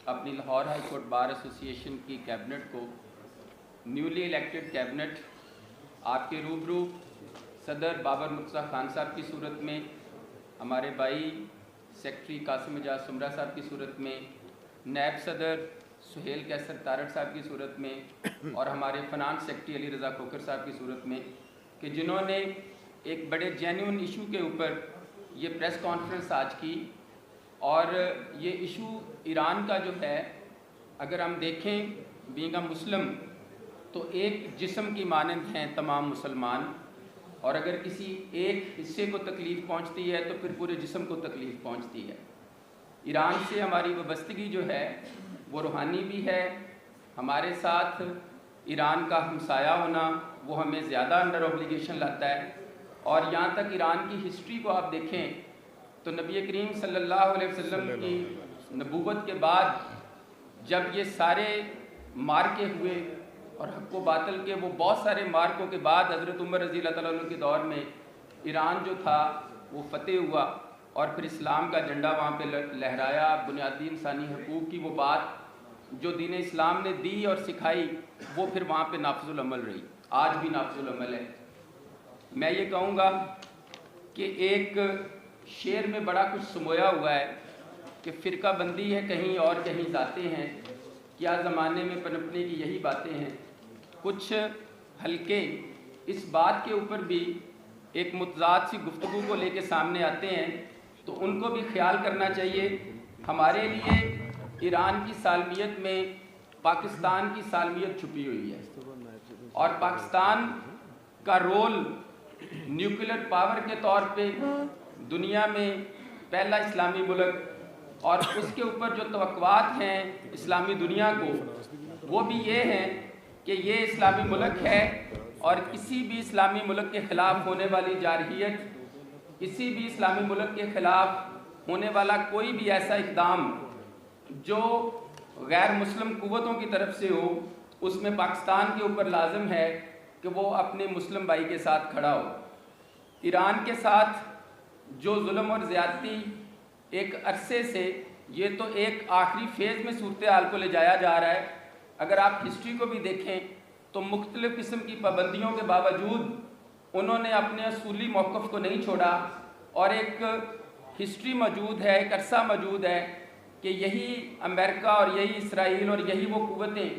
अपनी Lahore high court bar association की cabinet को, न्यूली इलेक्टेड कैबिनेट आपके रूबरू सदर बाबर मुर्तज़ा खान साहब की सूरत में, हमारे भाई सेक्रेटरी कासिम एजाज सुमरा साहब की सूरत में, नायब सदर सुहेल कैसर तारड़ साहब की सूरत में और हमारे फ़नांस सेक्रेटरी अली रज़ा खोखर साहब की सूरत में, कि जिन्होंने एक बड़े जेन्युइन इशू के ऊपर ये प्रेस कॉन्फ्रेंस आज की। और ये इशू ईरान का जो है, अगर हम देखें बीइंग अ मुस्लिम, तो एक जिस्म की मानंद हैं तमाम मुसलमान, और अगर किसी एक हिस्से को तकलीफ़ पहुंचती है तो फिर पूरे जिस्म को तकलीफ़ पहुंचती है। ईरान से हमारी वाबस्तगी जो है वो रूहानी भी है। हमारे साथ ईरान का हमसाया होना वो हमें ज़्यादा अंडर ऑब्लिगेशन लाता है। और यहाँ तक ईरान की हिस्ट्री को आप देखें तो नबी करीम सल्लल्लाहु अलैहि वसल्लम की नबूवत के बाद जब ये सारे मार्के हुए और हक़ व बातिल के वो बहुत सारे मार्कों के बाद हज़रत उमर रज़ी अल्लाह तआला अन्हु के दौर में ईरान जो था वो फ़तेह हुआ और फिर इस्लाम का झंडा वहाँ पे लहराया। बुनियादी इंसानी हकूक़ की वो बात जो दीन इस्लाम ने दी और सिखाई वो फिर वहाँ पे नाफिजुल अमल रही, आज भी नाफिजुल अमल है। मैं ये कहूँगा कि एक शेर में बड़ा कुछ समोया हुआ है कि फ़िरका बंदी है कहीं और कहीं जाते हैं, क्या ज़माने में पनपने की यही बातें हैं। कुछ हल्के इस बात के ऊपर भी एक मुतज़ाद सी गुफ्तगू को लेके सामने आते हैं, तो उनको भी ख्याल करना चाहिए। हमारे लिए ईरान की सालमियत में पाकिस्तान की सालमियत छुपी हुई है और पाकिस्तान का रोल न्यूक्लियर पावर के तौर पे दुनिया में पहला इस्लामी मुल्क, और उसके ऊपर जो तवक्कुआत हैं इस्लामी दुनिया को वो भी ये हैं कि ये इस्लामी मुल्क है और किसी भी इस्लामी मुल्क के ख़िलाफ़ होने वाली जारहियत, किसी भी इस्लामी मुल्क के ख़िलाफ़ होने वाला कोई भी ऐसा इक़दाम जो गैर मुस्लिम क़ुव्वतों की तरफ से हो, उसमें पाकिस्तान के ऊपर लाज़िम है कि वो अपने मुस्लिम भाई के साथ खड़ा हो। ईरान के साथ जो जुल्म और ज़्यादती एक अरसे से, ये तो एक आखिरी फ़ेज़ में सूरत हाल को ले जाया जा रहा है। अगर आप हिस्ट्री को भी देखें तो मुख्तलिफ़ किस्म की पाबंदियों के बावजूद उन्होंने अपने असूली मौक़िफ़ को नहीं छोड़ा। और एक हिस्ट्री मौजूद है, एक अरसा मौजूद है कि यही अमेरिका और यही इसराइल और यही वो क़ुव्वतें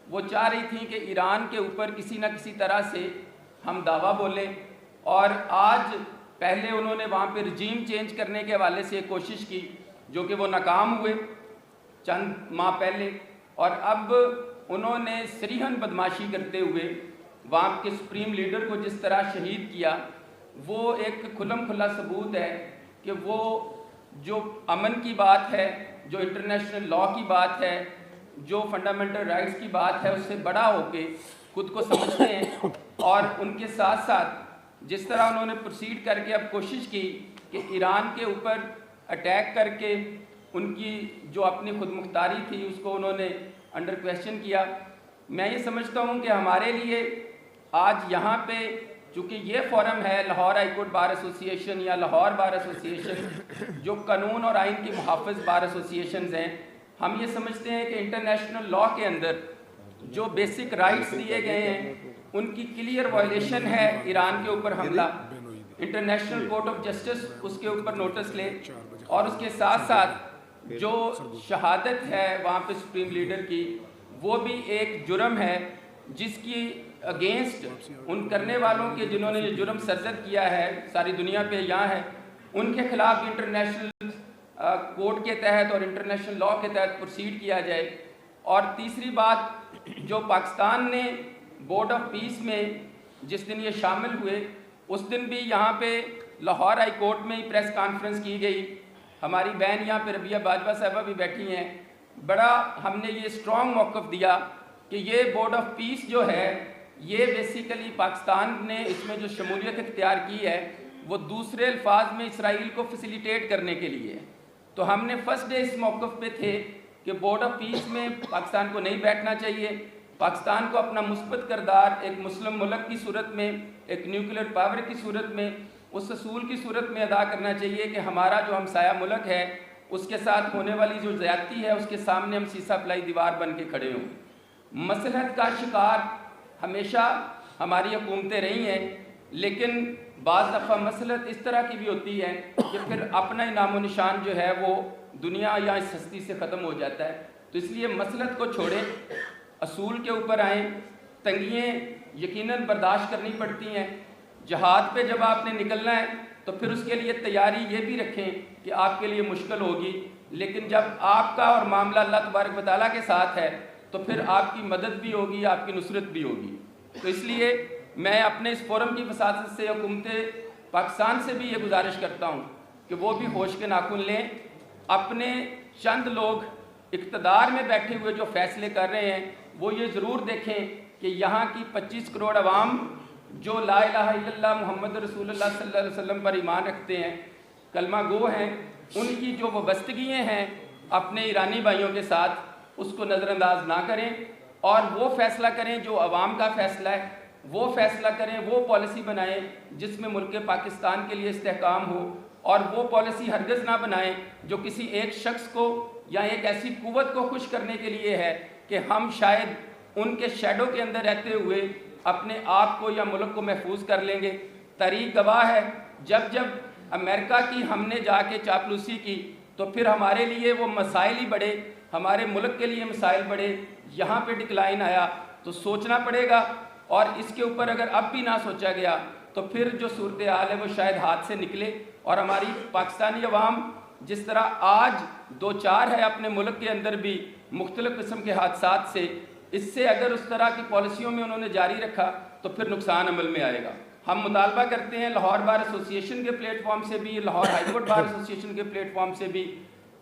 वो चाह रही थी कि ईरान के ऊपर किसी न किसी तरह से हम दावा बोलें। और आज पहले उन्होंने वहाँ पे रजीम चेंज करने के हवाले से कोशिश की, जो कि वो नाकाम हुए चंद माह पहले, और अब उन्होंने सरीहन बदमाशी करते हुए वहाँ के सुप्रीम लीडर को जिस तरह शहीद किया, वो एक खुल्लम खुल्ला सबूत है कि वो जो अमन की बात है, जो इंटरनेशनल लॉ की बात है, जो फंडामेंटल राइट्स की बात है, उससे बड़ा होके खुद को समझते हैं। और उनके साथ साथ जिस तरह उन्होंने प्रोसीड करके अब कोशिश की कि ईरान के ऊपर अटैक करके उनकी जो अपनी खुद मुख्तारी थी उसको उन्होंने अंडर क्वेश्चन किया। मैं ये समझता हूँ कि हमारे लिए आज यहाँ पे चूँकि ये फोरम है Lahore high court bar association या लाहौर बार एसोसिएशन, जो कानून और आइन के मुहाफ़िज़ बार एसोसिएशन हैं, हम ये समझते हैं कि इंटरनेशनल लॉ के अंदर जो बेसिक राइट्स दिए गए हैं उनकी क्लियर वायलेशन है ईरान के ऊपर हमला। इंटरनेशनल कोर्ट ऑफ जस्टिस उसके ऊपर नोटिस ले, और उसके साथ साथ जो शहादत है वहाँ पे सुप्रीम लीडर की, वो भी एक जुर्म है जिसकी अगेंस्ट उन करने वालों के जिन्होंने ये जुर्म सरजद किया है सारी दुनिया पे यहाँ है, उनके खिलाफ इंटरनेशनल कोर्ट के तहत और इंटरनेशनल लॉ के तहत प्रोसीड किया जाए। और तीसरी बात, जो पाकिस्तान ने बोर्ड ऑफ पीस में जिस दिन ये शामिल हुए उस दिन भी यहाँ पे लाहौर हाई कोर्ट में ही प्रेस कॉन्फ्रेंस की गई। हमारी बहन यहाँ पे रबिया बाजवा साहबा भी बैठी हैं। बड़ा हमने ये स्ट्रॉन्ग मौक़िफ़ दिया कि ये बोर्ड ऑफ पीस जो है ये बेसिकली पाकिस्तान ने इसमें जो शमूलियत इख्तियार की है वो दूसरे अल्फाज में इसराइल को फैसिलिटेट करने के लिए। तो हमने फर्स्ट डे इस मौक़िफ़ पे थे कि बोर्ड ऑफ पीस में पाकिस्तान को नहीं बैठना चाहिए। पाकिस्तान को अपना मुस्बत किरदार एक मुस्लिम मुल्क की सूरत में, एक न्यूक्लियर पावर की सूरत में, उस असूल की सूरत में अदा करना चाहिए कि हमारा जो हमसाया मुल्क है उसके साथ होने वाली जो ज़्यादती है उसके सामने हम सीसा पलाई दीवार बन के खड़े हों। मसलहत का शिकार हमेशा हमारी हुकूमतें रही हैं, लेकिन बाज़ दफ़ा मसलहत इस तरह की भी होती है कि फिर अपना ही नामो निशान जो है वो दुनिया या इस हस्ती से ख़त्म हो जाता है। तो इसलिए मसलहत को छोड़ें, असूल के ऊपर आएँ। तंगियाँ यकीनन बर्दाश्त करनी पड़ती हैं। जहाद पे जब आपने निकलना है तो फिर उसके लिए तैयारी ये भी रखें कि आपके लिए मुश्किल होगी, लेकिन जब आपका और मामला अल्लाह तबारक व तआला के साथ है तो फिर आपकी मदद भी होगी, आपकी नुसरत भी होगी। तो इसलिए मैं अपने इस फोरम की वसात से हुकूमत पाकिस्तान से भी ये गुजारिश करता हूँ कि वो भी होश के नाखून लें। अपने चंद लोग इक़्तिदार में बैठे हुए जो फ़ैसले कर रहे हैं वो ये ज़रूर देखें कि यहाँ की 25 करोड़ अवाम जो ला इलाहा इल्लल्लाह मुहम्मद रसूलुल्लाह सल्लल्लाहु अलैहि वसल्लम पर ईमान रखते हैं, कलमा गो हैं, उनकी जो वाबस्तगियाँ हैं अपने ईरानी भाइयों के साथ, उसको नज़रअंदाज ना करें और वो फ़ैसला करें जो अवाम का फ़ैसला है, वो फ़ैसला करें, वो पॉलिसी बनाएं जिसमें मुल्क पाकिस्तान के लिए इस्तेहकाम हो, और वो पॉलिसी हरगिज़ ना बनाएं जो किसी एक शख्स को या एक ऐसी कुव्वत को खुश करने के लिए है कि हम शायद उनके शैडो के अंदर रहते हुए अपने आप को या मुल्क को महफूज कर लेंगे। तारीख गवाह है, जब जब अमेरिका की हमने जाके चापलूसी की तो फिर हमारे लिए वो मसाइल ही बढ़े, हमारे मुल्क के लिए मसाइल बढ़े, यहाँ पे डिक्लाइन आया। तो सोचना पड़ेगा, और इसके ऊपर अगर अब भी ना सोचा गया तो फिर जो सूरत हाल है वो शायद हाथ से निकले, और हमारी पाकिस्तानी अवाम जिस तरह आज दो चार है अपने मुल्क के अंदर भी मुख्तलिफ़ किस्म के हादसात से, इससे अगर उस तरह की पॉलिसियों में उन्होंने जारी रखा तो फिर नुकसान अमल में आएगा। हम मुतालबा करते हैं लाहौर बार एसोसिएशन के प्लेटफॉर्म से भी, Lahore high court bar association के प्लेटफॉर्म से भी,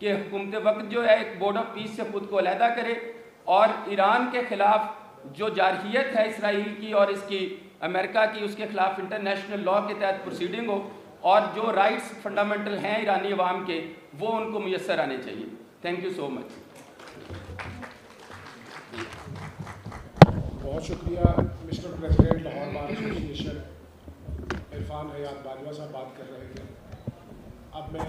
कि हुकूमत वक्त जो है एक बोर्ड ऑफ पीस से खुद को अलहदा करे और ईरान के ख़िलाफ़ जो जारहियत है इसराइल की और इसकी अमेरिका की, उसके ख़िलाफ़ इंटरनेशनल लॉ के तहत प्रोसीडिंग हो, और जो राइट्स फंडामेंटल हैं ईरानी अवाम के वो उनको मुयस्सर आने चाहिए। Thank you so much. बहुत शुक्रिया mister president Lahore bar association Irfan Hayat Bajwa sahab बात कर रहे थे। अब मैं